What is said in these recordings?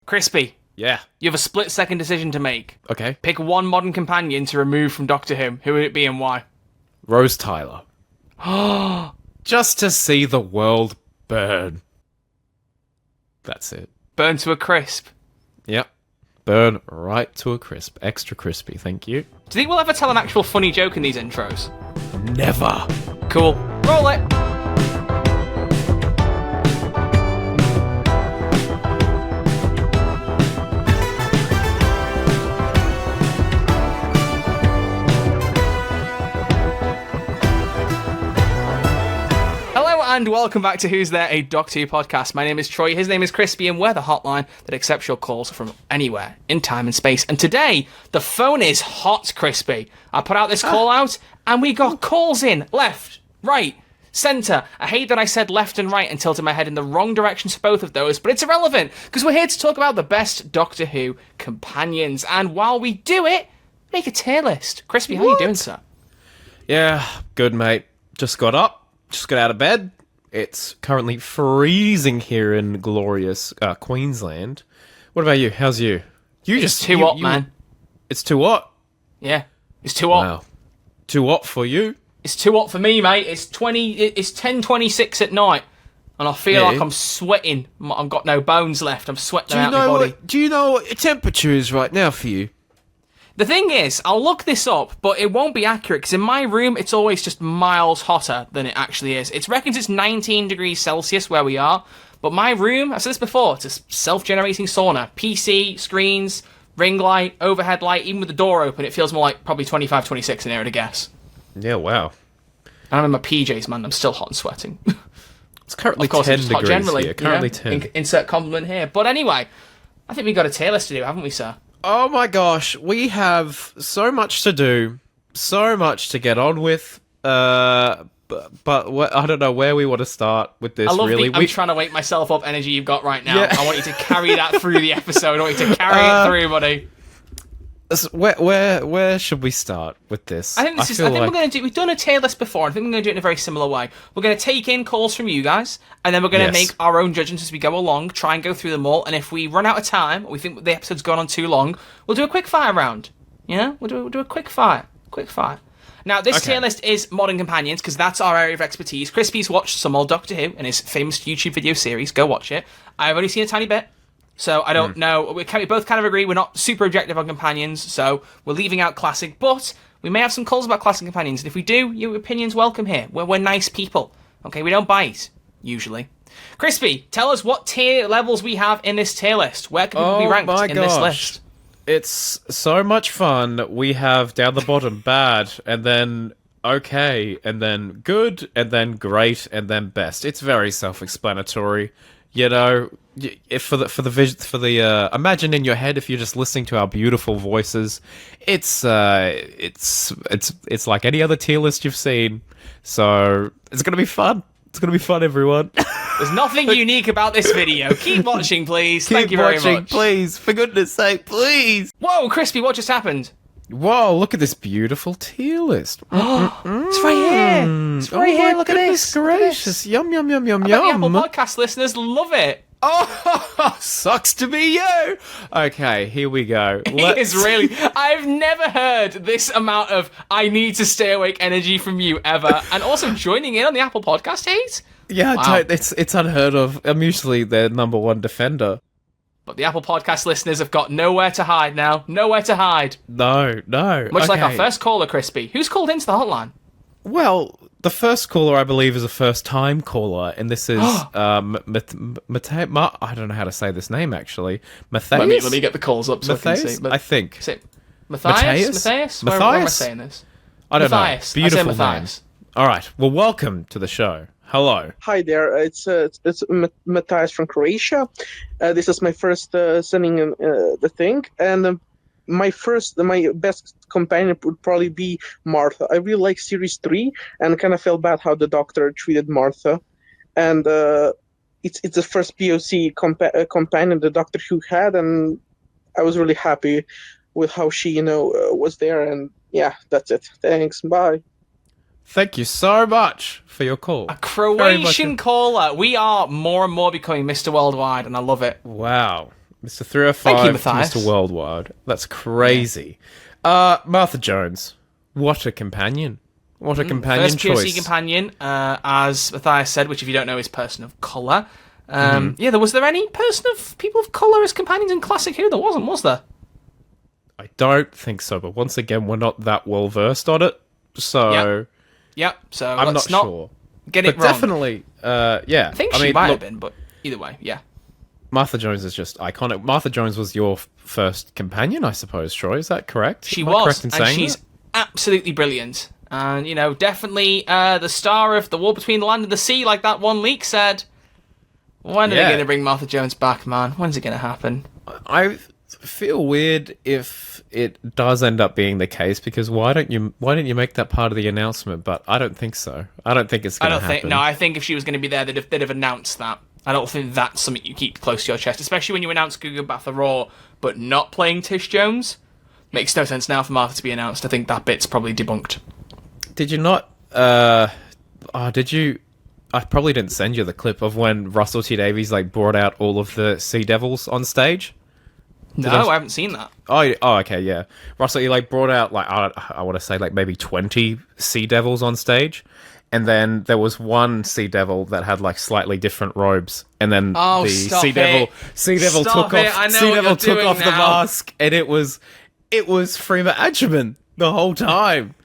Crispy, Yeah. you have a split-second decision to make. Okay. Pick one modern companion to remove from Doctor Who. Who would it be and why? Rose Tyler. Just to see the world burn. That's it. Burn to a crisp. Yep. Burn right to a crisp. Extra crispy, thank you. Do you think we'll ever tell an actual funny joke in these intros? Never. Cool. Roll it. And welcome back to Who's There, a Doctor Who podcast. My name is Troy, his name is Crispy, and we're the hotline that accepts your calls from anywhere in time and space. And today, the phone is hot, Crispy. I put out this call out, and we got calls in left, right, centre. I hate that I said left and right and tilted my head in the wrong directions for both of those, but it's irrelevant, because we're here to talk about the best Doctor Who companions. And while we do it, make a tier list. Crispy, how are you doing, sir? Yeah, good, mate. Just got up, just got out of bed. It's currently freezing here in glorious Queensland. What about you? How's you? It's too hot, man. It's too hot? Yeah, it's too hot. Wow. Too hot for you? It's too hot for me, mate. It's 10:26 at night, and I feel like I'm sweating. I've got no bones left. I'm sweating out my body. Do you know what temperature is right now for you? The thing is, I'll look this up, but it won't be accurate, because in my room, it's always just miles hotter than it actually is. It reckons it's 19 degrees Celsius where we are, but my room, I've said this before, it's a self-generating sauna. PC, screens, ring light, overhead light, even with the door open, it feels more like probably 25, 26 in here, to guess. Yeah, wow. And I'm in my PJs, man. I'm still hot and sweating. It's currently of course, 10 it's degrees hot generally, here. Currently 10. Insert compliment here. But anyway, I think we've got a tier list to do, haven't we, sir? Oh my gosh, we have so much to do, so much to get on with, but I don't know where we want to start with this, I love really. I'm trying to wake myself up energy you've got right now. Yeah. I want you to carry that through the episode. I want you to carry it through, buddy. Where should we start with this? I think we've done a tier list before. I think we're going to do it in a very similar way. We're going to take in calls from you guys, and then we're going to make our own judgments as we go along, try and go through them all, and if we run out of time, or we think the episode's gone on too long, we'll do a quick fire round. Yeah? We'll do a quick fire. Now, this tier list is Modern Companions, because that's our area of expertise. Crispy's watched some old Doctor Who in his famous YouTube video series. Go watch it. I've only seen a tiny bit. So I don't know. We both kind of agree we're not super objective on companions, so we're leaving out classic. But we may have some calls about classic companions, and if we do, your opinion's welcome here. We're nice people. Okay, we don't bite, usually. Crispy, tell us what tier levels we have in this tier list. Where can people be ranked in this list? It's so much fun. We have down the bottom bad, and then okay, and then good, and then great, and then best. It's very self-explanatory. You know, if imagine in your head, if you're just listening to our beautiful voices, it's like any other tier list you've seen. So it's gonna be fun. It's gonna be fun, everyone. There's nothing unique about this video. Keep watching, please. Thank you very much. Please, for goodness sake, please. Whoa, Crispy, what just happened? Whoa, look at this beautiful tier list. It's right here. It's right here. Look at this. Gracious. Yum, yum, yum, yum, I bet the Apple Podcast listeners love it. Oh, sucks to be you. Okay, here we go. I've never heard this amount of I need to stay awake energy from you ever. And also joining in on the Apple Podcast hate? Yeah, wow. It's unheard of. I'm usually their number one defender. But the Apple Podcast listeners have got nowhere to hide now. Nowhere to hide. No. Much like our first caller, Crispy. Who's called into the hotline? Well, the first caller, I believe, is a first-time caller, and this is I don't know how to say this name, actually. Matthias? Let me get the calls up so Matthias? I can see. I think. Is it Matthias? Where am I saying this? I don't Matthias. know. Beautiful I say Matthias. Name. All right. Well, welcome to the show. Hello. Hi there. It's Matthias from Croatia. This is my first sending the thing, and my best companion would probably be Martha. I really like Series 3, and kind of felt bad how the Doctor treated Martha, and it's the first POC companion the Doctor Who had, and I was really happy with how she was there, and yeah, that's it. Thanks. Bye. Thank you so much for your call. A Croatian caller. We are more and more becoming Mr. Worldwide, and I love it. Wow. Mr. 305, Thank you, Matthias. Mr. Worldwide. That's crazy. Martha Jones. What a companion. What a companion First choice. POC companion, as Matthias said, which if you don't know is person of colour. Yeah, was there any people of colour as companions in Classic Who? There wasn't, was there? I don't think so, but once again, we're not that well versed on it, so... Yep, so I'm let's not sure. Get it but wrong. Definitely, yeah. I think she might have been, but either way, yeah. Martha Jones is just iconic. Martha Jones was your first companion, I suppose, Troy. Is that correct? She Am I was, correct in and saying she's that? absolutely brilliant. And, definitely the star of The War Between the Land and the Sea, like that one leak said. When are they going to bring Martha Jones back, man? When's it going to happen? I feel weird if it does end up being the case, because why don't you make that part of the announcement? But I don't think so. I don't think it's going to happen. I think if she was going to be there, they'd have announced that. I don't think that's something you keep close to your chest, especially when you announce Gugu Batha Raw, but not playing Tish Jones. Makes no sense now for Martha to be announced. I think that bit's probably debunked. Did you not? Did you? I probably didn't send you the clip of when Russell T Davies brought out all of the Sea Devils on stage. No, I haven't seen that. Oh, okay, yeah. Russell, he brought out I want to say maybe 20 Sea Devils on stage, and then there was one Sea Devil that had slightly different robes, and then the Sea Devil took off the mask, and it was Freema Agyeman the whole time.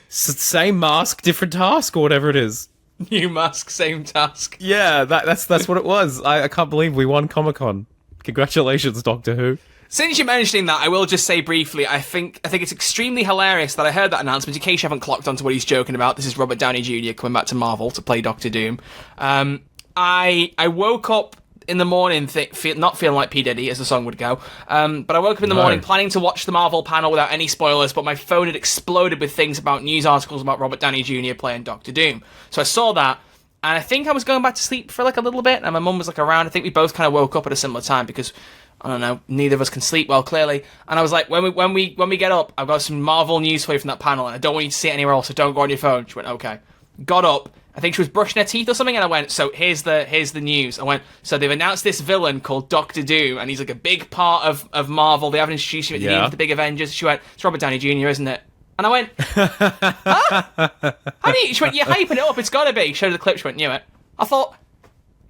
Same mask, different task, or whatever it is. New mask, same task. Yeah, that's what it was. I can't believe we won Comic-Con. Congratulations, Doctor Who. Since you're mentioning that, I will just say briefly, I think it's extremely hilarious that I heard that announcement. In case you haven't clocked onto what he's joking about, this is Robert Downey Jr. coming back to Marvel to play Doctor Doom. I woke up in the morning not feeling like P. Diddy, as the song would go, but I woke up in the morning planning to watch the Marvel panel without any spoilers, but my phone had exploded with things about news articles about Robert Downey Jr. playing Doctor Doom. So I saw that, and I think I was going back to sleep for a little bit, and my mum was around. I think we both kind of woke up at a similar time because, I don't know, neither of us can sleep well, clearly. And I was like, when we get up, I've got some Marvel news for you from that panel, and I don't want you to see it anywhere else, so don't go on your phone. She went, okay. Got up. I think she was brushing her teeth or something, and I went, so here's the news. I went, so they've announced this villain called Doctor Doom, and he's a big part of Marvel. They haven't introduced him at the end of the big Avengers. She went, it's Robert Downey Jr., isn't it? And I went, huh? She went, you're hyping it up, it's gotta be. Showed her the clip, she went, knew it. I thought,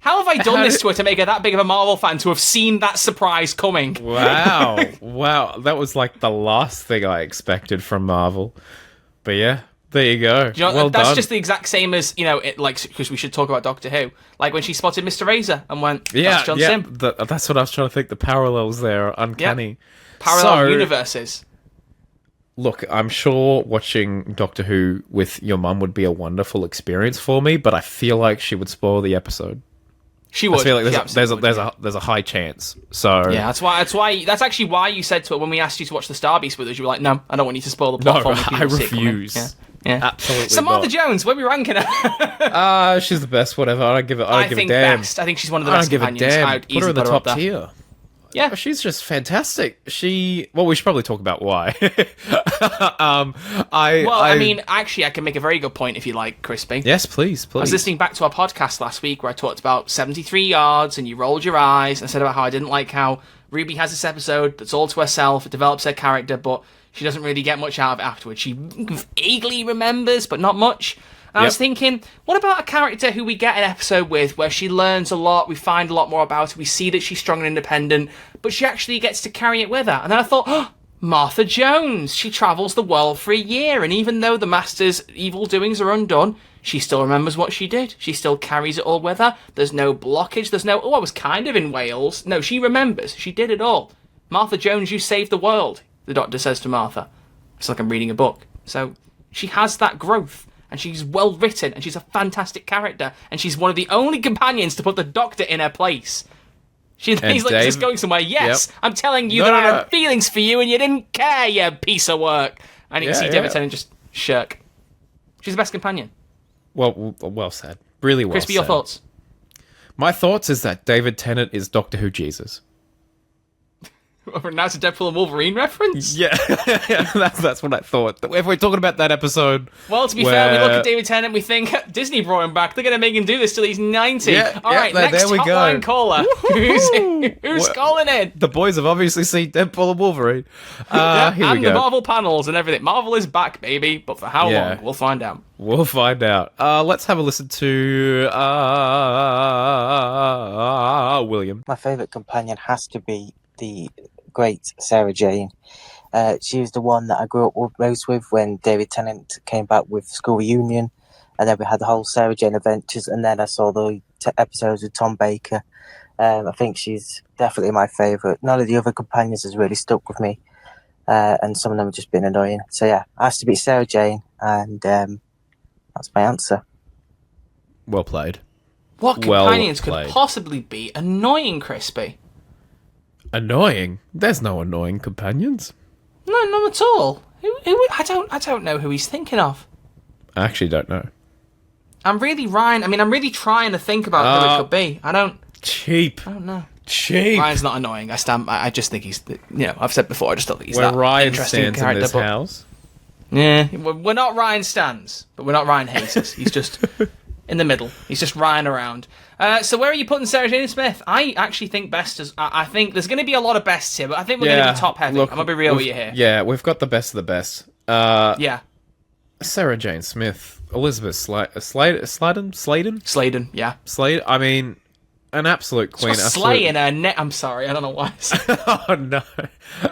how have I done this to her to make her that big of a Marvel fan to have seen that surprise coming? Wow. That was the last thing I expected from Marvel. But yeah. There you go. Well that's done. just the exact same as, because we should talk about Doctor Who. When she spotted Mr. Razor and went, that's John Sim. That's what I was trying to think. The parallels there are uncanny. Yep. Parallel universes. Look, I'm sure watching Doctor Who with your mum would be a wonderful experience for me, but I feel like she would spoil the episode. She would. I feel like there's a high chance. So yeah, that's actually why you said to her when we asked you to watch the Star Beast with us, you were like, no, I don't want you to spoil the plot for me. I refuse. Yeah. Absolutely. So Martha Jones, where are we ranking her? She's the best. Whatever. I don't give a damn. Best. I think she's one of the best companions. I don't give a damn. Put her in the top tier. Yeah, she's just fantastic. We should probably talk about why. Actually, I can make a very good point if you like, Crispy. Yes, please. I was listening back to our podcast last week where I talked about 73 yards, and you rolled your eyes and said about how I didn't like how Ruby has this episode that's all to herself. It develops her character, but she doesn't really get much out of it afterwards. She vaguely remembers, but not much. And I was thinking, what about a character who we get an episode with where she learns a lot, we find a lot more about her, we see that she's strong and independent, but she actually gets to carry it with her. And then I thought, Martha Jones. She travels the world for a year, and even though the Master's evil doings are undone, she still remembers what she did. She still carries it all with her. There's no blockage. There's no, I was kind of in Wales. No, she remembers. She did it all. Martha Jones, you saved the world, the Doctor says to Martha. It's like I'm reading a book. So she has that growth, and she's well written, and she's a fantastic character, and she's one of the only companions to put the Doctor in her place. He's just going somewhere. Yes, yep. I'm telling you I have feelings for you, and you didn't care, you piece of work. And you can see David Tennant just shirk. She's the best companion. Well said. Really well said. Crispy, your thoughts? My thoughts is that David Tennant is Doctor Who Jesus. Now it's a Deadpool and Wolverine reference? Yeah, that's what I thought. If we're talking about that episode... Well, to be fair, we look at David Tennant, we think, Disney brought him back. They're going to make him do this till he's 90. All right, next hotline caller. Who's calling in? The boys have obviously seen Deadpool and Wolverine. Here we go. And the Marvel panels and everything. Marvel is back, baby. But for how long? We'll find out. We'll find out. Let's have a listen to William. My favourite companion has to be the great Sarah Jane. She was the one that I grew up most with when David Tennant came back with School Reunion, and then we had the whole Sarah Jane adventures, and then I saw the episodes with Tom Baker. I think she's definitely my favourite. None of the other companions has really stuck with me, and some of them have just been annoying. So yeah, it has to be Sarah Jane, and that's my answer. Well played. What companions could possibly be annoying, Crispy? Annoying? There's no annoying companions. No, none at all. I don't know who he's thinking of. I actually don't know. I'm really trying to think about who it could be. Cheap. I don't know. Cheap. Ryan's not annoying. I just think he's, I've said before, I just don't think he's that Ryan interesting stands character. in this house. Yeah, we're not Ryan Stans, but we're not Ryan Hayes. He's just in the middle. He's just Ryan around. So where are you putting Sarah Jane Smith? I actually think best as... I think there's going to be a lot of bests here, but I think we're going to be top heavy. I'm going to be real with you here. Yeah, we've got the best of the best. Yeah. Sarah Jane Smith, Elizabeth Sladen, yeah. Slade. I mean, an absolute queen. Slay in her neck. I'm sorry, I don't know why. Oh no.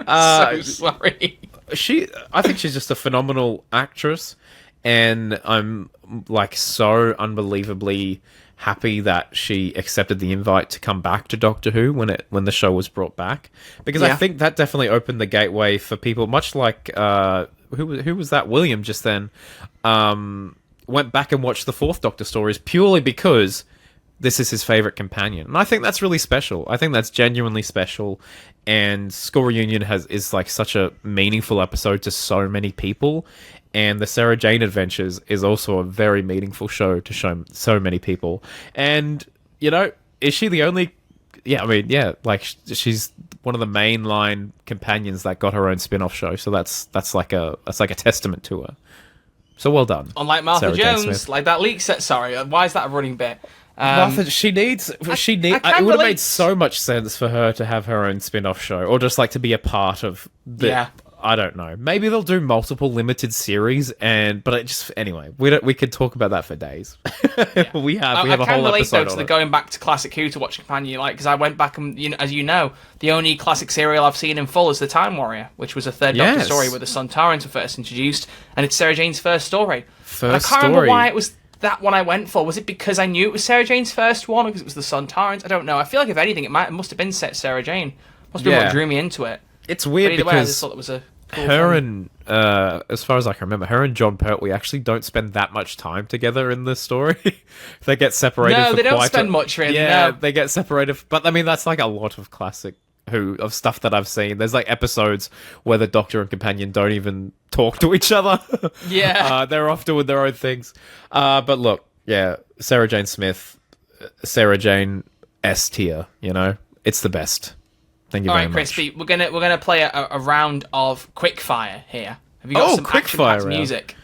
So sorry. I think she's just a phenomenal actress, and I'm like so unbelievably happy that she accepted the invite to come back to Doctor Who when the show was brought back, because I think that definitely opened the gateway for people, much like who was that William just then went back and watched the Fourth Doctor stories purely because this is his favorite companion, and I think that's really special. I think that's genuinely special, and School Reunion is like such a meaningful episode to so many people, and the Sarah Jane Adventures is also a very meaningful show to so many people. And is she the only? Yeah, I mean, yeah, like she's one of the mainline companions that got her own spin-off show, so that's like a testament to her. So well done. Unlike Martha Jones, like that leak set. Sorry, why is that a running bit? Martha, it would have made so much sense for her to have her own spin-off show, or just like to be a part of the... Yeah. I don't know. Maybe they'll do multiple limited series, but it just... Anyway, we could talk about that for days. Yeah. we have a whole episode on it. I can relate, though, to the going back to Classic Who to watch Companion, because I went back and, as you know, the only classic serial I've seen in full is The Time Warrior, which was a third Doctor story where the Sontarans were first introduced, and it's Sarah Jane's first story. I can't remember why it was that one I went for. Was it because I knew it was Sarah Jane's first one, or because it was the Sontarans? I don't know. I feel like, if anything, it must have been Sarah Jane. Must have been what drew me into it. It's weird because... Way, I just thought it was a... and as far as I can remember, her and John Pertwee actually don't spend that much time together in this story. They get separated. No, they don't spend much, really. Yeah, no. They get separated. But I mean, that's like a lot of classic Who of stuff that I've seen. There's like episodes where the Doctor and companion don't even talk to each other. Yeah, they're off doing their own things. But look, yeah, Sarah Jane Smith, Sarah Jane S tier. It's the best. Thank you very much. All right, Crispy, we're gonna play a round of Quickfire here. Have you got some action-packed music?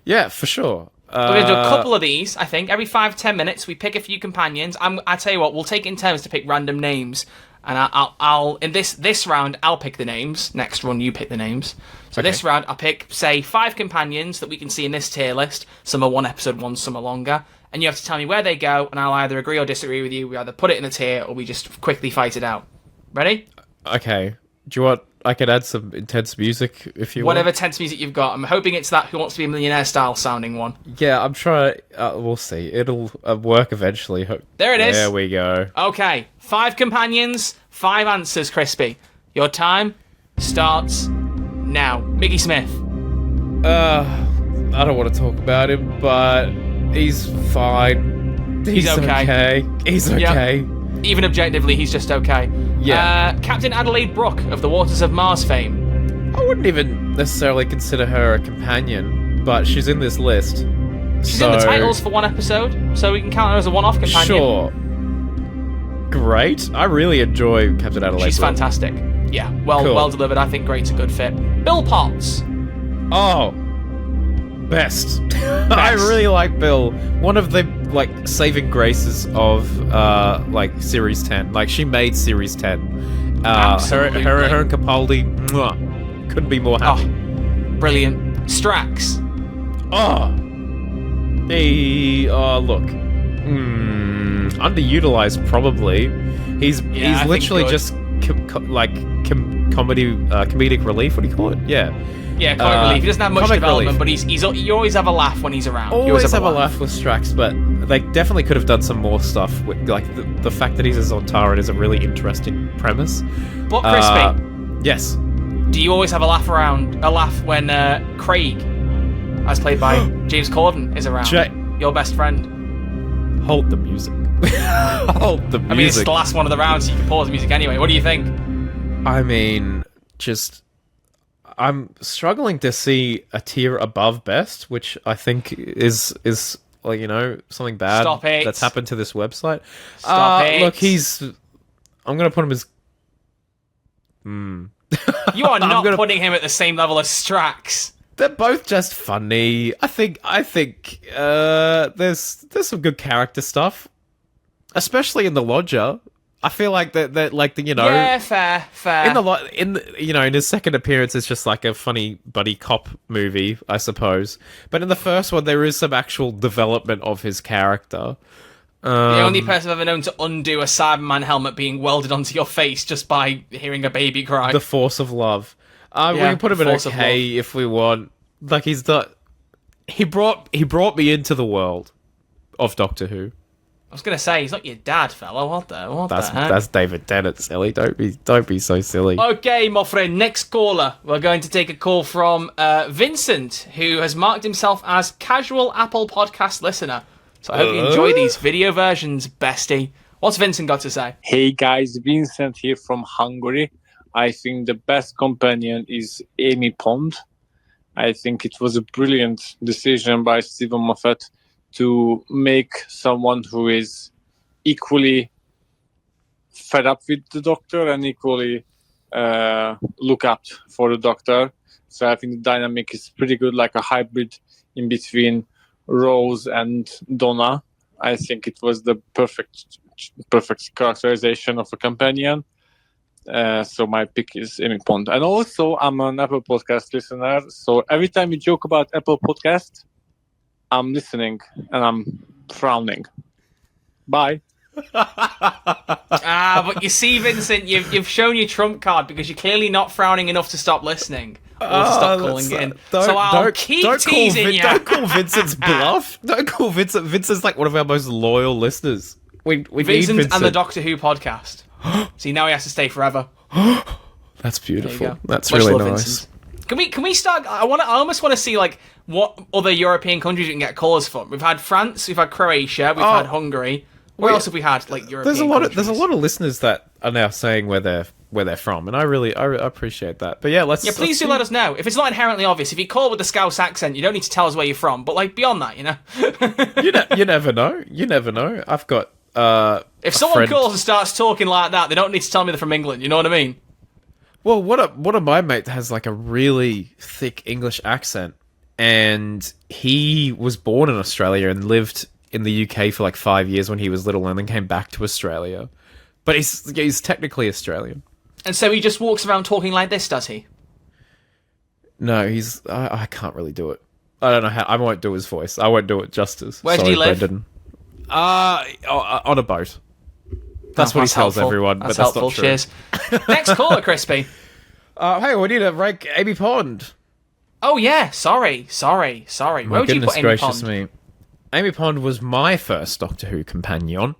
Yeah, for sure. We're gonna do a couple of these. I think every 5-10 minutes we pick a few companions. I tell you what, we'll take it in turns to pick random names, and I'll in this round I'll pick the names. Next one you pick the names. So this round I'll pick, say, 5 companions that we can see in this tier list. Some are one episode, some are longer, and you have to tell me where they go, and I'll either agree or disagree with you. We either put it in the tier or we just quickly fight it out. Ready? Okay. Do you want... I could add some intense music if you want. Whatever tense music you've got. I'm hoping it's that Who Wants to Be a Millionaire style sounding one. Yeah, I'm trying... we'll see. It'll work eventually. There it is. There we go. Okay. 5 companions, 5 answers, Crispy. Your time starts now. Mickey Smith. I don't want to talk about him, but he's fine. He's okay. He's okay. Yep. Even objectively, he's just okay. Yeah. Captain Adelaide Brooke of the Waters of Mars fame. I wouldn't even necessarily consider her a companion, but she's in this list. She's in the titles for one episode, so we can count her as a one-off companion. Sure. Great. I really enjoy Captain Adelaide She's Brooke. Fantastic. Yeah, well Cool. well delivered. I think Great's a good fit. Bill Potts. Oh, best. I really like Bill. One of the like saving graces of like Series 10. Like she made Series 10. Absolutely. Her and Capaldi, mwah, couldn't be more happy. Oh, brilliant. Strax. Oh, look, underutilized probably. He's literally just comedic relief. What do you call it? Yeah. Yeah, comic relief. He doesn't have much comic development, relief. but you always have a laugh when he's around. Always have a laugh with Strax, but they definitely could have done some more stuff. With, like the fact that he's a Zontaran is a really interesting premise. But Crispy, yes. do you always have a laugh when Craig, as played by James Corden, is around? Your best friend. Hold the music. Hold the music. I mean, it's the last one of the rounds, so you can pause the music anyway. What do you think? I mean, I'm struggling to see a tier above best, which I think is like, something bad that's happened to this website. Stop it. Look, I'm gonna put him as. You are not putting him at the same level as Strax. They're both just funny. I think there's some good character stuff, especially in the Lodger. I feel like that like the Yeah, fair. in his second appearance, it's just like a funny buddy cop movie, I suppose. But in the first one, there is some actual development of his character. The only person I've ever known to undo a Cyberman helmet being welded onto your face just by hearing a baby cry. The force of love. We can put him in okay if we want. Like he brought me into the world of Doctor Who. I was gonna say he's not your dad, fella. What the heck? That's David Tennant, silly. Don't be so silly. Okay, my friend. Next caller. We're going to take a call from Vincent, who has marked himself as casual Apple Podcast listener. So I hope you enjoy these video versions, bestie. What's Vincent got to say? Hey guys, Vincent here from Hungary. I think the best companion is Amy Pond. I think it was a brilliant decision by Stephen Moffat to make someone who is equally fed up with the Doctor and equally look up for the Doctor. So I think the dynamic is pretty good, like a hybrid in between Rose and Donna. I think it was the perfect characterization of a companion. So my pick is Amy Pond. And also, I'm an Apple Podcast listener. So every time you joke about Apple Podcast, I'm listening and I'm frowning. Bye. But you see, Vincent, you've shown your trump card because you're clearly not frowning enough to stop listening or to stop calling in. So I'll keep teasing you. Don't call Vincent's bluff. Don't call Vincent. Vincent's like one of our most loyal listeners. We need Vincent and the Doctor Who podcast. See, now he has to stay forever. That's beautiful. That's Much really love, nice. Vincent. Can we start? I almost want to see like what other European countries we can get callers from. We've had France, we've had Croatia, we've had Hungary. Where else have we had like European? There's a lot of listeners that are now saying where they're from, and I appreciate that. But yeah, please do let us know. If it's not inherently obvious, if you call with the Scouse accent, you don't need to tell us where you're from. But like beyond that, you never know. You never know. I've got if someone calls and starts talking like that, they don't need to tell me they're from England. You know what I mean? Well, one of my mates has like a really thick English accent, and he was born in Australia and lived in the UK for like 5 years when he was little, and then came back to Australia. But he's technically Australian. And so he just walks around talking like this, does he? No, I can't really do it. I don't know how. I won't do his voice. I won't do it justice. Where did he live? Brendan. On a boat. That's what he tells everyone, but that's not true. Cheers. Next caller, Crispy. Hey, we need to rank Amy Pond. Oh yeah, sorry. Where would you put Amy Pond? Me. Amy Pond was my first Doctor Who companion.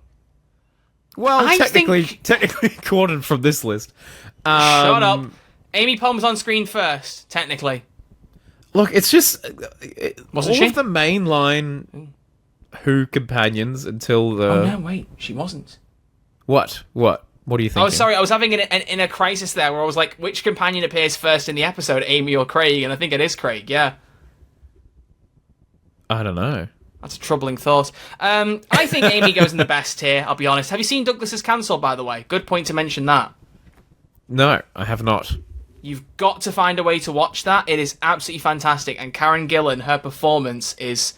Well, technically quoted from this list. Shut up. Amy Pond was on screen first, technically. Look, it's just Wasn't all she? of the mainline Who companions until the. Oh no, wait, she wasn't. What? What do you think? Oh, sorry, I was having an inner crisis there where I was like, which companion appears first in the episode, Amy or Craig? And I think it is Craig, yeah. I don't know. That's a troubling thought. I think Amy goes in the best tier, I'll be honest. Have you seen Douglas is Cancelled, by the way? Good point to mention that. No, I have not. You've got to find a way to watch that. It is absolutely fantastic. And Karen Gillan, her performance is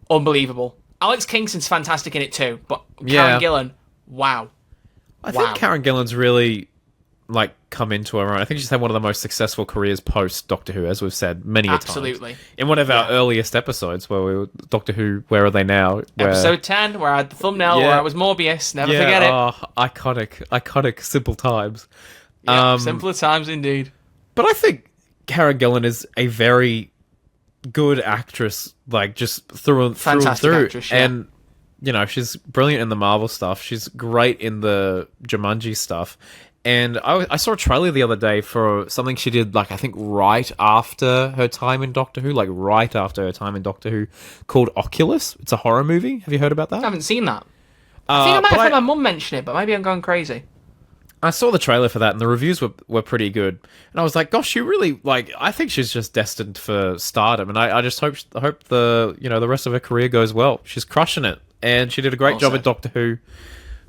unbelievable. Alex Kingston's fantastic in it too, but Karen Gillan, wow. I think Karen Gillan's really come into her own. I think she's had one of the most successful careers post Doctor Who, as we've said many a times. Absolutely. In one of our earliest episodes, where we were Doctor Who, Where Are They Now? Episode 10, where I had the thumbnail, where I was Morbius. Never forget it. Iconic, simple times. Simpler times indeed. But I think Karen Gillan is a very good actress, just through and through. Actress, yeah. And, she's brilliant in the Marvel stuff. She's great in the Jumanji stuff. And I saw a trailer the other day for something she did, I think right after her time in Doctor Who, called Oculus. It's a horror movie. Have you heard about that? I haven't seen that. I think I might have heard my mum mention it, but maybe I'm going crazy. I saw the trailer for that, and the reviews were pretty good. And I was like, gosh, she really, I think she's just destined for stardom. And I just hope the rest of her career goes well. She's crushing it. And she did a great job at Doctor Who.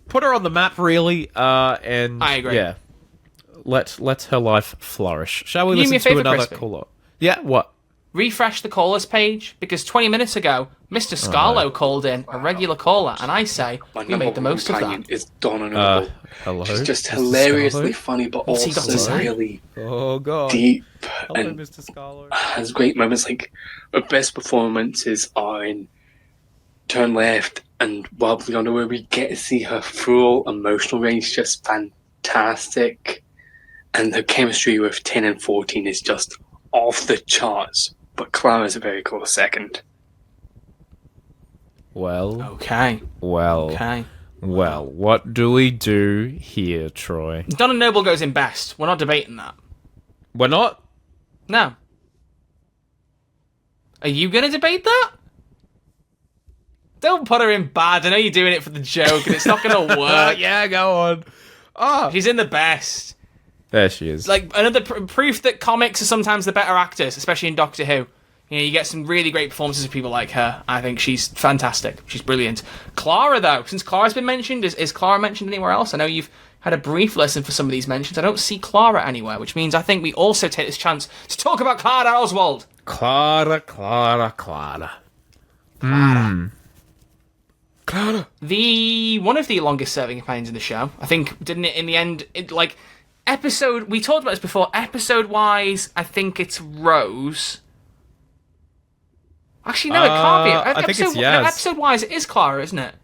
Put her on the map, really, and I agree. Yeah, let her life flourish. Shall we listen to another caller? Yeah, what? Refresh the callers page, because 20 minutes ago, Mr. Scarlo called in, a regular caller, and I say we made the most of that. Is Donna Noble. Hello. She's just Mr. hilariously Scarlo? funny, but What's he got to also say? really God. deep. Hello, And Mr. Scarlo. has great moments. Her best performances are in Turn Left and Wobbly Under, where we get to see her full emotional range, just fantastic. And her chemistry with 10 and 14 is just off the charts. But Clara's a very close second. Well. Okay. Well, what do we do here, Troy? Donna Noble goes in best. We're not debating that. We're not? No. Are you going to debate that? Don't put her in bad. I know you're doing it for the joke, and it's not going to work. Yeah, go on. Oh. She's in the best. There she is. Another proof that comics are sometimes the better actors, especially in Doctor Who. You get some really great performances of people like her. I think she's fantastic. She's brilliant. Clara, though, since Clara's been mentioned, is Clara mentioned anywhere else? I know you've had a brief listen for some of these mentions. I don't see Clara anywhere, which means I think we also take this chance to talk about Clara Oswald. Clara. Clara. One of the longest serving companions in the show. I think, didn't it, in the end, episode, we talked about this before, episode-wise, I think it's Rose. Actually, no, it can't be. I think it's Yaz. Episode-wise, it is Clara, isn't it?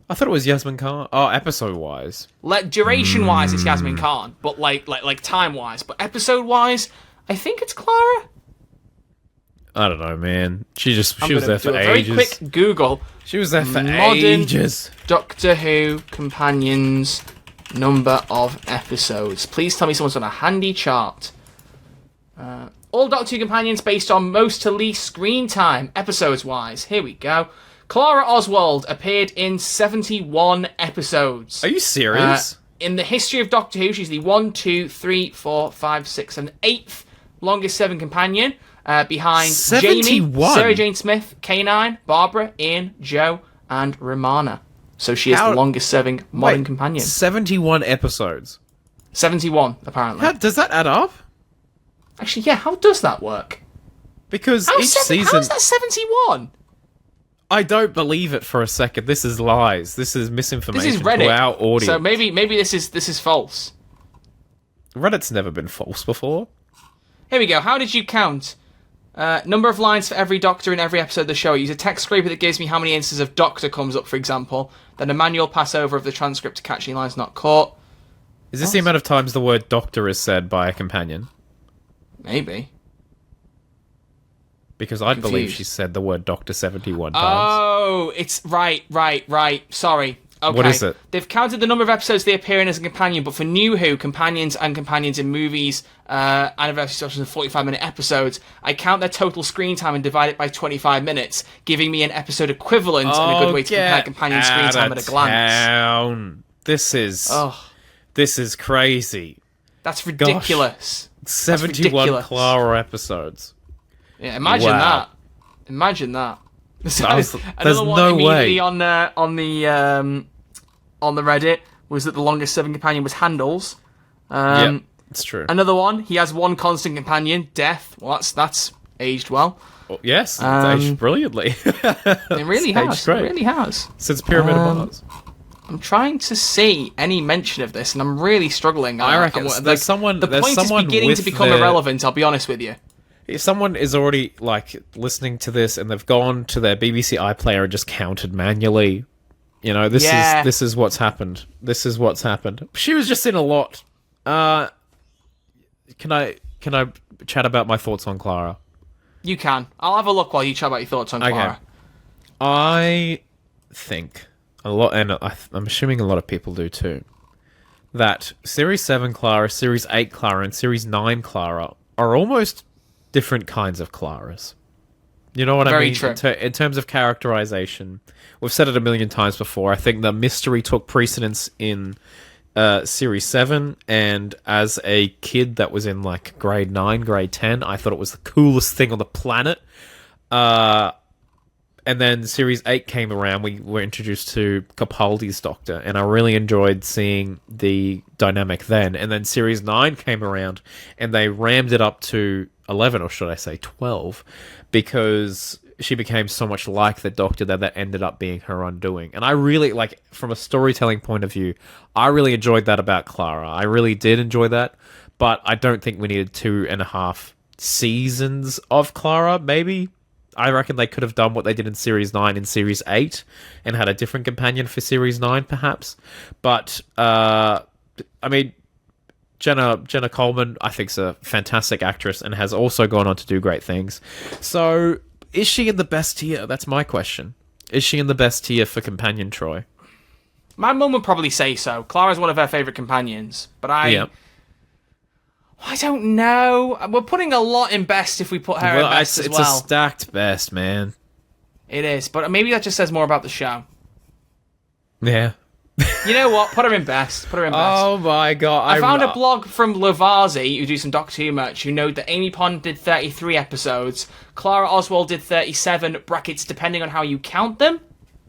I thought it was Yasmin Khan. Oh, episode-wise. Duration-wise, it's Yasmin Khan, but time-wise. But episode-wise, I think it's Clara. I don't know, man. She was there for Very ages. quick Google. She was there for Modern ages. Doctor Who companions number of episodes. Please tell me someone's on a handy chart. All Doctor Who companions based on most to least screen time, episodes-wise. Here we go. Clara Oswald appeared in 71 episodes. Are you serious? In the history of Doctor Who, she's the 8th longest serving companion, behind 71? Jamie, Sarah Jane Smith, K9, Barbara, Ian, Joe, and Romana. So she is the longest serving modern companion. 71 episodes. 71, apparently. Does that add up? Actually, yeah, how does that work? Because each season... How is that 71? I don't believe it for a second. This is lies. This is misinformation. This is Reddit. To our audience. So maybe this is false. Reddit's never been false before. Here we go. How did you count? Number of lines for every Doctor in every episode of the show. I use a text scraper that gives me how many instances of Doctor comes up, for example. Then a manual passover of the transcript to catch any lines not caught. Is this the amount of times the word Doctor is said by a companion? Maybe. Because I believe she said the word Doctor 71 times. Oh, it's right. Sorry. Okay. What is it? They've counted the number of episodes they appear in as a companion, but for New Who, companions and companions in movies, anniversary specials and 45-minute episodes, I count their total screen time and divide it by 25 minutes, giving me an episode equivalent and a good way to compare companion screen time at a glance. This is crazy. That's ridiculous. Gosh. 71 Clara episodes. Yeah, imagine that. Imagine that. There's Another one no immediately way. on the Reddit was that the longest serving companion was Handles. It's true. Another one, he has one constant companion, Death. Well, that's aged well. Oh, yes, it's aged brilliantly. It really has. Great. It really has. Since Pyramid of Mars. I'm trying to see any mention of this, and I'm really struggling. I reckon there's someone. The point is beginning to become irrelevant. I'll be honest with you. If someone is already like listening to this and they've gone to their BBC iPlayer and just counted manually, you know, this is what's happened. This is what's happened. She was just in a lot. Can I chat about my thoughts on Clara? You can. I'll have a look while you chat about your thoughts on Clara. Okay. I think a lot, and I'm assuming a lot of people do too, that Series 7 Clara, Series 8 Clara, and Series 9 Clara are almost different kinds of Claras. You know what I mean? Very true. In terms of characterization, we've said it a million times before. I think the mystery took precedence in Series 7, and as a kid that was in like grade 9, grade 10, I thought it was the coolest thing on the planet. And then Series 8 came around, we were introduced to Capaldi's Doctor, and I really enjoyed seeing the dynamic then. And then Series 9 came around, and they rammed it up to 11, or should I say 12, because she became so much like the Doctor that ended up being her undoing. And I really, like, from a storytelling point of view, I really enjoyed that about Clara. I really did enjoy that, but I don't think we needed 2.5 seasons of Clara, maybe. I reckon they could have done what they did in Series 9 in Series 8 and had a different companion for Series 9, perhaps. But, I mean, Jenna Coleman, I think, is a fantastic actress and has also gone on to do great things. So, is she in the best tier? That's my question. Is she in the best tier for companion Troy? My mum would probably say so. Clara's one of her favourite companions, but I don't know. We're putting a lot in best if we put her in best as well. It's a stacked best, man. It is, but maybe that just says more about the show. Yeah. You know what? Put her in best. Put her in best. Oh my god. I found a blog from Lovarzi, who do some Doctor Who merch, who know that Amy Pond did 33 episodes, Clara Oswald did 37, brackets depending on how you count them.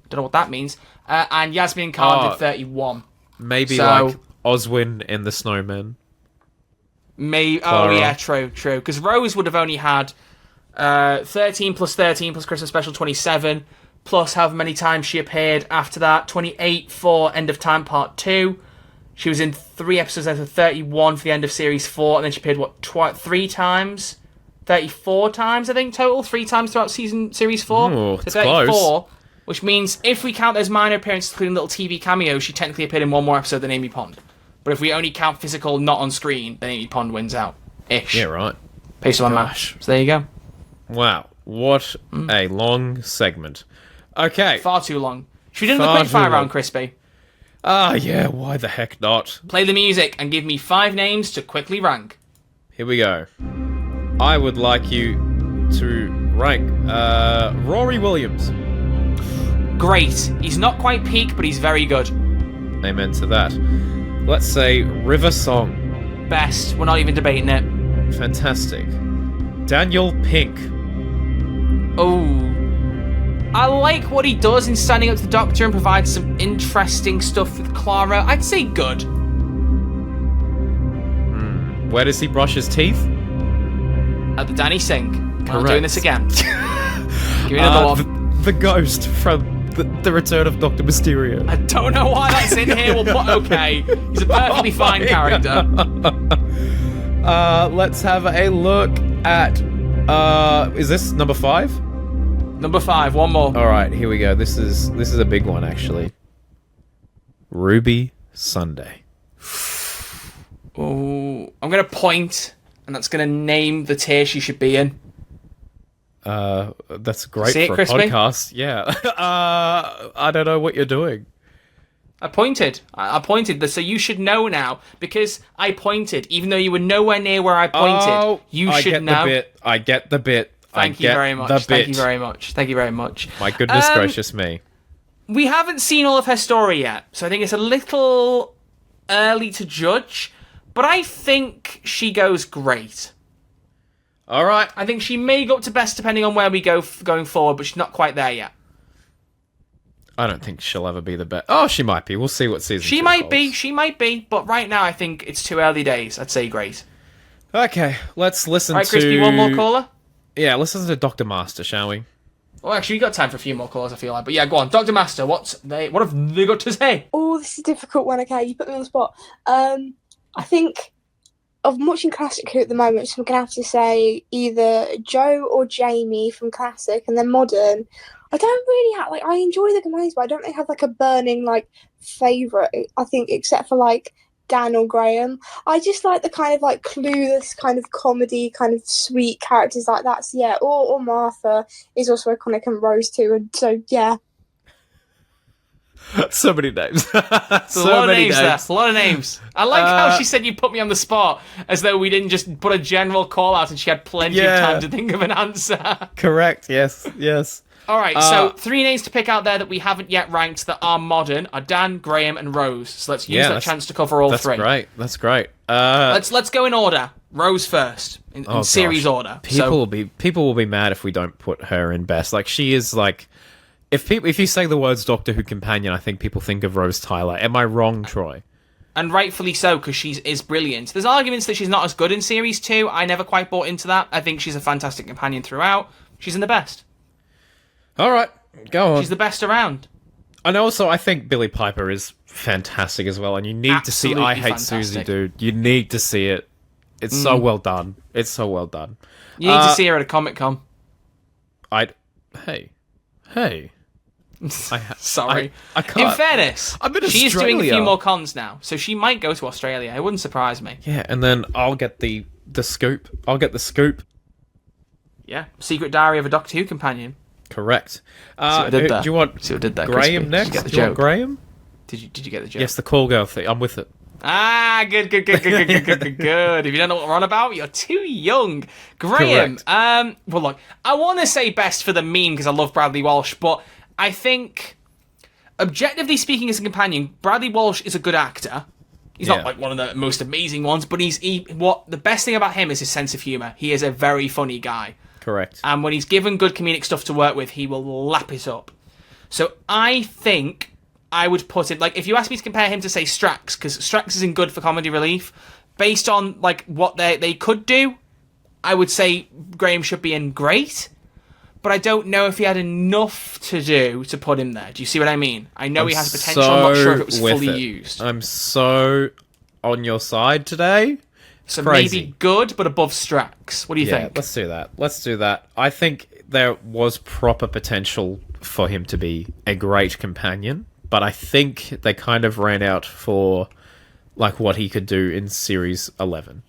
Don't know what that means. And Yasmin Khan did 31. Maybe like Oswin and the Snowman. Oh yeah, true. Because Rose would have only had 13 plus 13 plus Christmas Special 27, plus however many times she appeared after that, 28 for End of Time Part 2. She was in 3 episodes out of 31 for the end of Series 4, and then she appeared, 3 times? 34 times, I think, total? 3 times throughout Series 4? Ooh, so 34, close. Which means if we count those minor appearances, including little TV cameos, she technically appeared in one more episode than Amy Pond. But if we only count physical, not on screen, then Amy Pond wins out. Ish. Yeah, right. Based on my mash. So there you go. Wow. What a long segment. Okay. Far too long. Should we do the quickfire round, Crispy? Yeah, why the heck not? Play the music and give me 5 names to quickly rank. Here we go. I would like you to rank Rory Williams. Great. He's not quite peak, but he's very good. Amen to that. Let's say River Song. Best. We're not even debating it. Fantastic. Daniel Pink. Oh. I like what he does in standing up to the Doctor and provides some interesting stuff with Clara. I'd say good. Where does he brush his teeth? At the Danny Sink. Correct. I'm doing this again. Give me another one. The ghost from the Return of Dr. Mysterio. I don't know why that's in here. We'll put okay. He's a perfectly fine character. Let's have a look at... is this number 5? Number 5, one more. All right, here we go. This is a big one, actually. Ruby Sunday. Oh, I'm going to point, and that's going to name the tier she should be in. That's great See it, for a Crispy? podcast. Yeah. I don't know what you're doing. I pointed. I pointed, so you should know now, because I pointed, even though you were nowhere near where I pointed. You should know. I get the bit. Thank you very much. Thank you very much. Thank you very much. My goodness gracious me. We haven't seen all of her story yet, so I think it's a little early to judge, but I think she goes great. All right. I think she may go up to best depending on where we go going forward, but she's not quite there yet. I don't think she'll ever be the best. Oh, she might be. We'll see what season She 2 might holds. be, she might be, but right now I think it's too early days. I'd say Grace. Okay, let's listen Right, to... Crispy, one more caller? Yeah, let's listen to Dr. Master, shall we? Well, actually, we got time for a few more callers, I feel like. But yeah, go on. Dr. Master, what have they got to say? Oh, this is a difficult one, okay? You put me on the spot. I think I'm watching Classic Who at the moment, so I'm going to have to say either Joe or Jamie from Classic, and then Modern. I don't really have, I enjoy the companions, but I don't really have, a burning, favourite, I think, except for, Dan or Graham. I just like the kind of, clueless kind of comedy, kind of sweet characters like that. So, yeah, or Martha is also iconic, and Rose too, and so, yeah. So many names. A lot of names there. A lot of names. I like how she said you put me on the spot, as though we didn't just put a general call out and she had plenty of time to think of an answer. Correct, yes. All right, so 3 names to pick out there that we haven't yet ranked that are modern are Dan, Graham, and Rose. So let's use that chance to cover all 3. That's great. Let's go in order. Rose first, in series order. People will be mad if we don't put her in best. She is if you say the words Doctor Who companion, I think people think of Rose Tyler. Am I wrong, Troy? And rightfully so, because she is brilliant. There's arguments that she's not as good in series 2. I never quite bought into that. I think she's a fantastic companion throughout. She's in the best. All right, go on. She's the best around. And also, I think Billie Piper is fantastic as well, and you need to see I Hate Susie, dude. You need to see it. It's so well done. It's so well done. You need to see her at a Comic-Con. Hey. Sorry. I can't. In fairness, I'm in she's doing a Australia. few more cons now, so she might go to Australia. It wouldn't surprise me. Yeah, and then I'll get the scoop. I'll get the scoop. Yeah, Secret Diary of a Doctor Who companion. Correct. See what I did there? Do you want See what I did there, Graham Crispy? next? Did you get the Do you want joke? Graham? Did you get the joke? Yes, the call girl thing. I'm with it. Ah, good. If you don't know what we're on about, you're too young. Graham, Correct. well, look, I want to say best for the meme because I love Bradley Walsh, but I think, objectively speaking, as a companion, Bradley Walsh is a good actor. He's not one of the most amazing ones, but the best thing about him is his sense of humour. He is a very funny guy. Correct. And when he's given good comedic stuff to work with, he will lap it up. So I think I would put it, if you ask me to compare him to, say, Strax, because Strax isn't good for comedy relief, based on, what they could do, I would say Graham should be in great, but I don't know if he had enough to do to put him there. Do you see what I mean? I know he has potential, I'm not sure if it was fully used. I'm so on your side today. So Crazy. maybe good, but above Strax. What do you think? Let's do that. I think there was proper potential for him to be a great companion, but I think they kind of ran out for what he could do in series 11.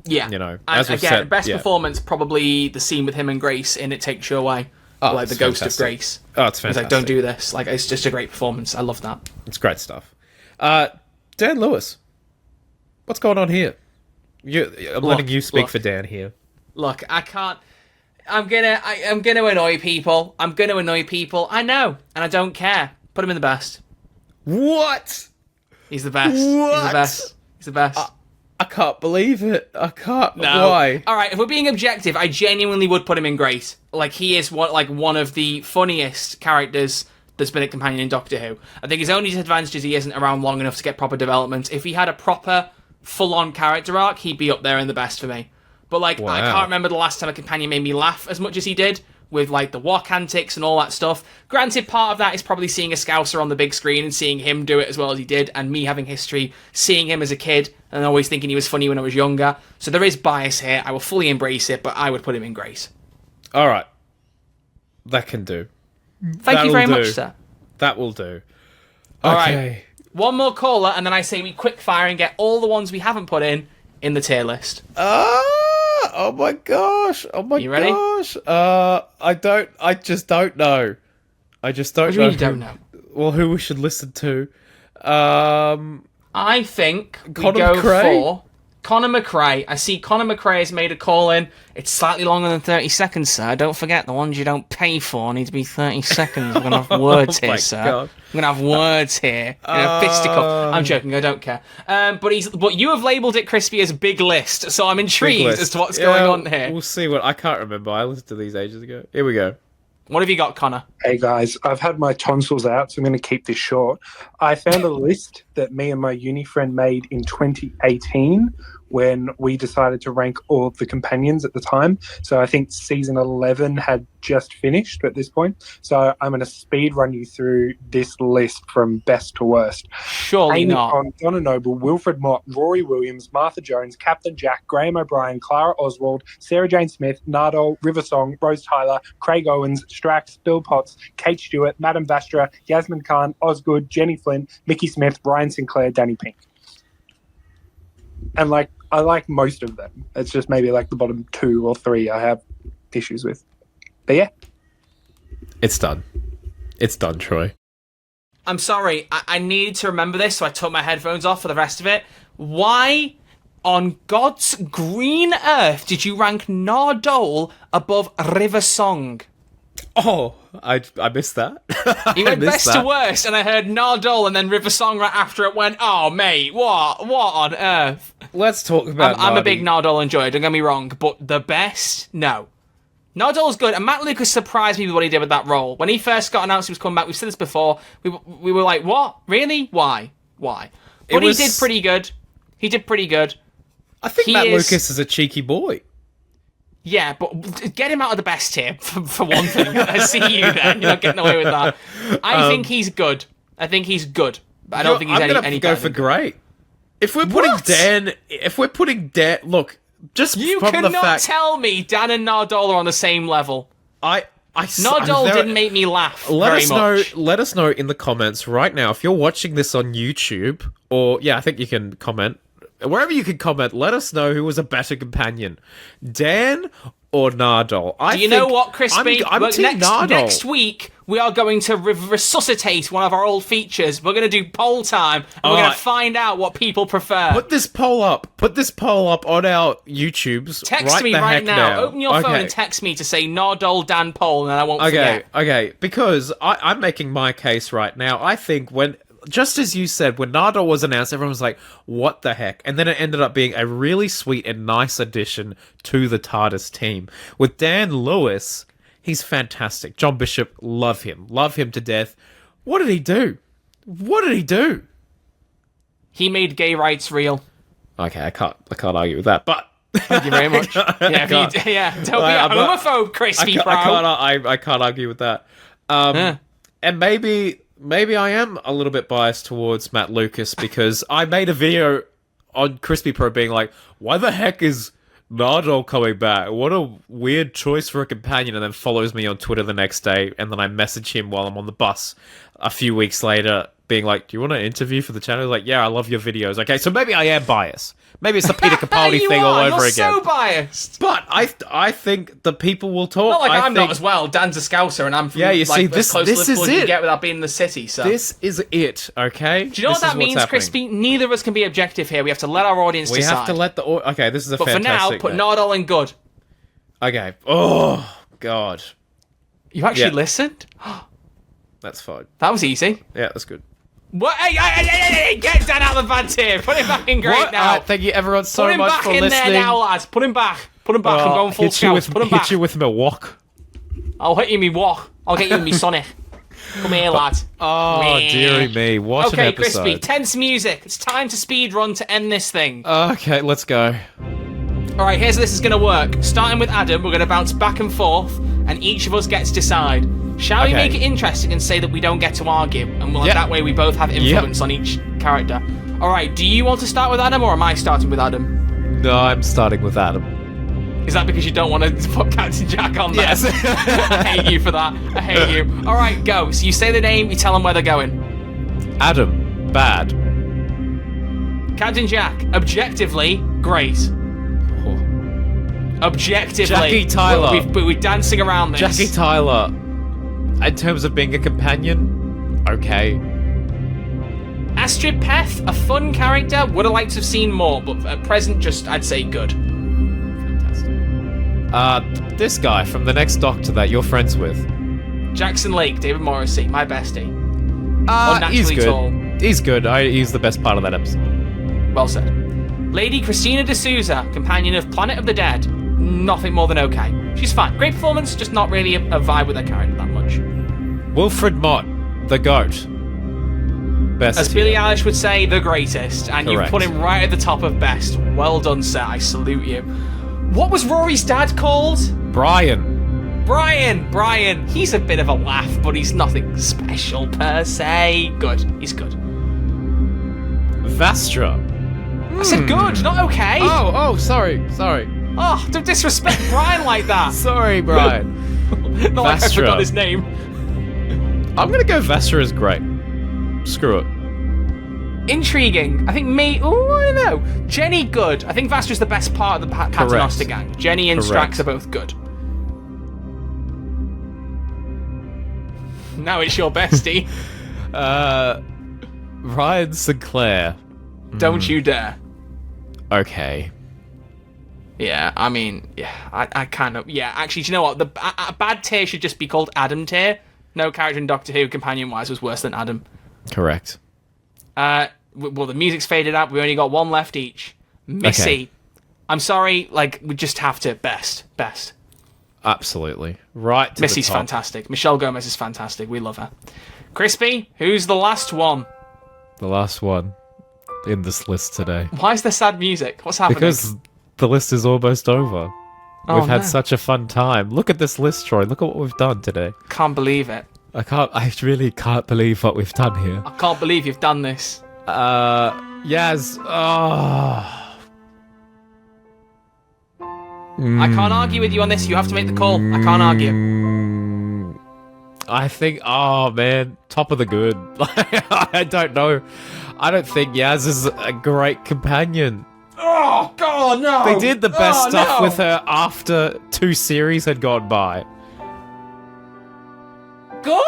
Yeah. As and again, best performance, probably the scene with him and Grace in It Takes You Away. The ghost fantastic. of Grace. Oh, it's fantastic. He's don't do this. It's just a great performance. I love that. It's great stuff. Dan Lewis, what's going on here? I'm letting you speak for Dan here. Look, I can't. I'm gonna annoy people. I know, and I don't care. Put him in the best. What? He's the best. What? He's the best. I can't believe it. I can't. No. Why? All right, if we're being objective, I genuinely would put him in great. He is one of the funniest characters that's been a companion in Doctor Who. I think his only disadvantage is he isn't around long enough to get proper development. If he had a proper, full-on character arc, he'd be up there in the best for me. But, I can't remember the last time a companion made me laugh as much as he did, with, the walk antics and all that stuff. Granted, part of that is probably seeing a Scouser on the big screen and seeing him do it as well as he did, and me having history, seeing him as a kid, and always thinking he was funny when I was younger. So there is bias here. I will fully embrace it, but I would put him in grace. All right. That can do. Thank you very much, sir. That will do. All okay. right. One more caller, and then I say we quick fire and get all the ones we haven't put in the tier list. Oh my gosh. Oh my You ready? gosh. I just don't know. I just don't What do know. you mean you don't know? Well, who we should listen to. I think we Conor go McRae? for Conor McRae. I see Conor McRae has made a call in. It's slightly longer than 30 seconds, sir. Don't forget, the ones you don't pay for need to be 30 seconds. We're going to have words Oh here, my sir. God. We're going to have words here. Fisticuff. I'm joking, I don't care. But you have labelled it, Crispy, as big list, so I'm intrigued as to what's going on here. We'll see what... I can't remember. I listened to these ages ago. Here we go. What have you got, Connor? Hey guys, I've had my tonsils out, so I'm going to keep this short. I found a list that me and my uni friend made in 2018 when we decided to rank all of the companions at the time. So I think season 11 had just finished at this point. So I'm going to speed run you through this list from best to worst. Surely Amy not. Pond, Donna Noble, Wilfred Mott, Rory Williams, Martha Jones, Captain Jack, Graham O'Brien, Clara Oswald, Sarah Jane Smith, Nardole, River Song, Rose Tyler, Craig Owens, Strax, Bill Potts, Kate Stewart, Madame Vastra, Yasmin Khan, Osgood, Jenny Flynn, Mickey Smith, Ryan Sinclair, Danny Pink. And I like most of them. It's just maybe like the bottom 2 or 3 I have issues with. But yeah. It's done. It's done, Troy. I'm sorry, I needed to remember this, so I took my headphones off for the rest of it. Why on God's green earth did you rank Nardole above River Song? Oh, I missed that. He went best to worst, and I heard Nardole and then River Song right after it went, oh, mate, what on earth? Let's talk about I'm a big Nardole enjoyer, don't get me wrong, but the best? No. Nardole's good, and Matt Lucas surprised me with what he did with that role. When he first got announced he was coming back, we've said this before, we were like, what? Really? Why? But he did pretty good. He did pretty good. I think Matt Lucas is a cheeky boy. Yeah, but get him out of the best tier, for one thing. I see you there. You're not getting away with that. I think he's good. I think he's good. But I don't think he's any better. I'm going to go for great. If we're putting Dan... Look, just you from the fact... You cannot tell me Dan and Nardole are on the same level. Nardole didn't make me laugh very much. Let us know in the comments right now, if you're watching this on YouTube, or... Yeah, I think you can comment... Wherever you can comment, let us know who was a better companion, Dan or Nardole. Do you know what, Crispy? I'm team Nardole. Next week, we are going to resuscitate one of our old features. We're going to do poll time, and we're going to find out what people prefer. Put this poll up on our YouTubes. Text me right now. Open your phone and text me to say Nardole Dan poll, and then I won't forget. Okay, because I'm making my case right now. I think just as you said, when Nardole was announced, everyone was like, what the heck? And then it ended up being a really sweet and nice addition to the TARDIS team. With Dan Lewis, he's fantastic. John Bishop, love him. Love him to death. What did he do? He made gay rights real. Okay, I can't argue with that, but... Thank you very much. Don't be a homophobe, Crispy Bro. I can't argue with that. And maybe I am a little bit biased towards Matt Lucas because I made a video on Crispy Pro being like, why the heck is Nardole coming back? What a weird choice for a companion, and then follows me on Twitter the next day, and then I message him while I'm on the bus a few weeks later being like, do you want to interview for the channel? He's like, yeah, I love your videos. Okay, so maybe I am biased. Maybe it's the Peter Capaldi thing all over You're again. So biased. But I think the people will talk. Not like I'm not as well. Dan's a Scouser, and I'm from you see, this is as you it. Get without being in the city. So this is it. Okay. Do you know what that means, Crispy? Neither of us can be objective here. We have to let our audience decide. We have to let the. Okay, this is a. But fantastic for now, put Nardole in good. Okay. Oh God. You actually listened? That's fine. That was easy. Yeah, that's good. What? Hey, get Dan out of the bad tier. Put him back in great now. Thank you everyone so much for listening. Put him back in there now, lads. Put him back. I'm going full Scouts. Put him back. Hit you with my walk. I'll hit you with me walk. I'll get you with me Sonic. Come here, lad. Oh, dearie me. What an episode. Crispy, tense music. It's time to speed run to end this thing. Okay, let's go. Alright, here's how this is going to work. Starting with Adam, we're going to bounce back and forth, and each of us gets to decide. Shall we make it interesting and say that we don't get to argue? And that way we both have influence on each character. Alright, do you want to start with Adam, or am I starting with Adam? No, I'm starting with Adam. Is that because you don't want to put Captain Jack on there? Yes. I hate you for that. I hate you. Alright, go. So you say the name, you tell them where they're going. Adam, bad. Captain Jack, objectively, great. Objectively. Jackie Tyler. We're dancing around this. Jackie Tyler. In terms of being a companion, okay. Astrid Peth, a fun character. Would have liked to have seen more, but at present, just I'd say good. Fantastic. This guy from the next Doctor that you're friends with. Jackson Lake, David Morrissey, my bestie. He's good. Tall. He's good. He's the best part of that episode. Well said. Lady Christina D'Souza, companion of Planet of the Dead. Nothing more than okay. She's fine. Great performance, just not really a vibe with her character. Wilfred Mott, the GOAT. Best. As Billie Eilish would say, the greatest. And Correct. you've put him right at the top of best. Well done, sir. I salute you. What was Rory's dad called? Brian. Brian. He's a bit of a laugh, but he's nothing special per se. Good. He's good. Vastra. I said good, not okay. Oh, sorry. Oh, don't disrespect Brian like that. Sorry, Brian. Not like I Vastra. forgot his name. I'm gonna go Vastra as great. Screw it. Intriguing. I think I don't know. Jenny, good. I think Vastra's the best part of the Paternoster gang. Jenny and Correct. Strax are both good. Now it's your bestie. Ryan Sinclair. Don't you dare. Okay. Yeah, I mean, I kind of... Yeah, actually, do you know what? A bad tier should just be called Adam tier. No character in Doctor Who, companion-wise, was worse than Adam. Correct. Well, the music's faded out. We only got one left each. Missy. Okay. I'm sorry, we just have to... Best. Absolutely. Right to Missy's the top. fantastic. Michelle Gomez is fantastic. We love her. Crispy, who's the last one? The last one in this list today. Why is there sad music? What's happening? Because the list is almost over. Oh, We've had no. such a fun time. Look at this list, Troy. Look at what we've done today. Can't believe it. I really can't believe what we've done here. I can't believe you've done this. Yaz. Oh. I can't argue with you on this. You have to make the call. I can't argue. I think, oh man, top of the good. I don't know. I don't think Yaz is a great companion. Oh, God, no. They did the best stuff no. with her after 2 series had gone by. Good?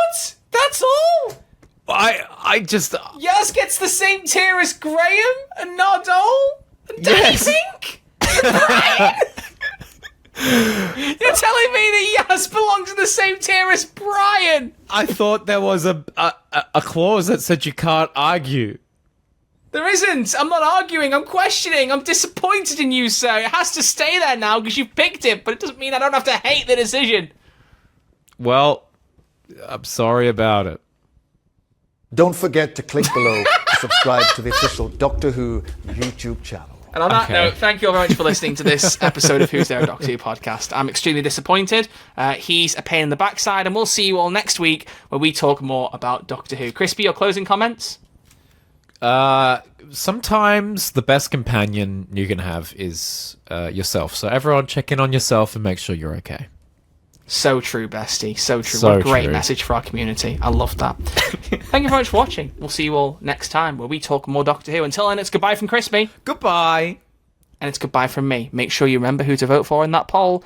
That's all? I just... Yaz gets the same tier as Graham and Nardole and Danny Yes. Pink? Brian? You're telling me that Yaz belongs in the same tier as Brian? I thought there was a clause that said you can't argue. There isn't. I'm not arguing. I'm questioning. I'm disappointed in you, sir. It has to stay there now because you've picked it, but it doesn't mean I don't have to hate the decision. Well, I'm sorry about it. Don't forget to click below to subscribe to the official Doctor Who YouTube channel. And on that Okay. note, thank you all very much for listening to this episode of Who's There, Doctor Who podcast. I'm extremely disappointed. He's a pain in the backside, and we'll see you all next week where we talk more about Doctor Who. Crispy, your closing comments? Sometimes the best companion you can have is yourself. So everyone check in on yourself and make sure you're okay. So true, bestie. So true. So What a great true. message for our community. I love that. Thank you very much for watching. We'll see you all next time where we talk more Doctor Who. Until then, it's goodbye from Crispy. Goodbye. And it's goodbye from me. Make sure you remember who to vote for in that poll.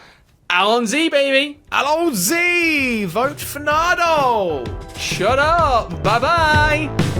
Alan Z, baby. Hello, Z! Vote for Nardole! Shut up. Bye-bye.